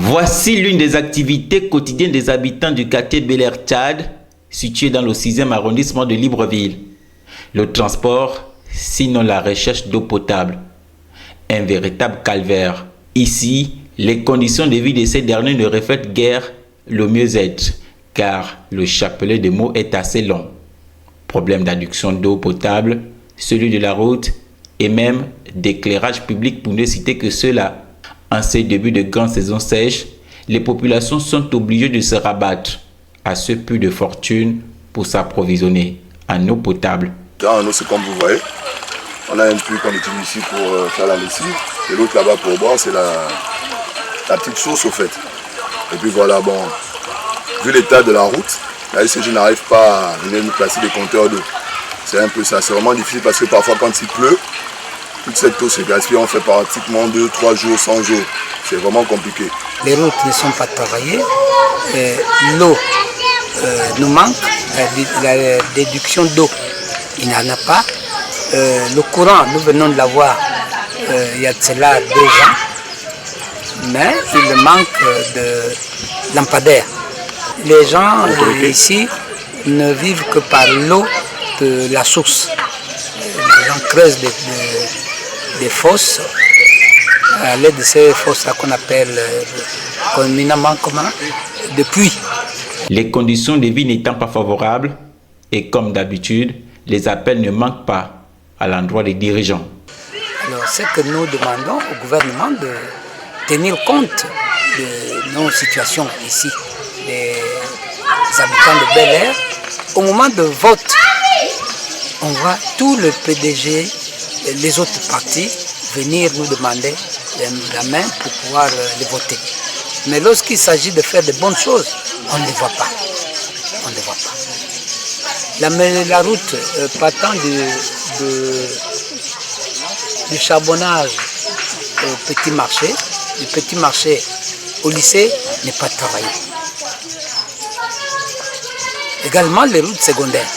Voici l'une des activités quotidiennes des habitants du quartier Bel Air Tchad, situé dans le 6e arrondissement de Libreville. Le transport, sinon la recherche d'eau potable. Un véritable calvaire. Ici, les conditions de vie de ces derniers ne reflètent guère le mieux-être, car le chapelet de mots est assez long. Problème d'adduction d'eau potable, celui de la route et même d'éclairage public pour ne citer que cela. En ces débuts de grande saison sèche, les populations sont obligées de se rabattre à ce puits de fortune pour s'approvisionner en eau potable. En eau, c'est comme vous voyez, on a un puits qu'on utilise ici pour faire la lessive et l'autre là-bas pour boire, c'est la petite source au fait. Et puis voilà, bon, vu l'état de la route, la SCG n'arrive pas à venir nous placer des compteurs d'eau. C'est un peu ça, c'est vraiment difficile parce que parfois quand il pleut, toute cette eau se gaspille, on fait pratiquement 2-3 jours, 100 jours. C'est vraiment compliqué. Les routes ne sont pas travaillées, l'eau nous manque, la déduction d'eau, il n'y en a pas. Le courant, nous venons de l'avoir il y a de cela 2 ans, mais il manque de lampadaires. Les gens ici ne vivent que par l'eau de la source. Les gens creusent des fosses à l'aide de ces fosses qu'on appelle communément des puits. Les conditions de vie n'étant pas favorables, et comme d'habitude, les appels ne manquent pas à l'endroit des dirigeants. Alors, c'est que nous demandons au gouvernement de tenir compte de nos situations ici, les habitants de Bel Air. Au moment de vote, on voit tout le PDG, les autres partis venir nous demander la main pour pouvoir les voter. Mais lorsqu'il s'agit de faire de bonnes choses, on ne les voit pas. On ne les voit pas. La route partant du charbonnage au petit marché, du petit marché au lycée n'est pas travaillée. Également les routes secondaires.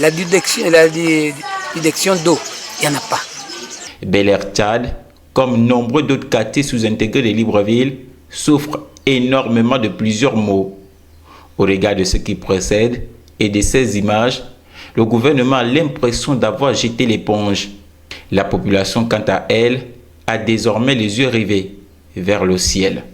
La déduction d'eau, il n'y en a pas. Bel Air Tchad, comme nombreux d'autres quartiers sous-intégrés de Libreville, souffre énormément de plusieurs maux. Au regard de ce qui précède et de ces images, le gouvernement a l'impression d'avoir jeté l'éponge. La population, quant à elle, a désormais les yeux rivés vers le ciel.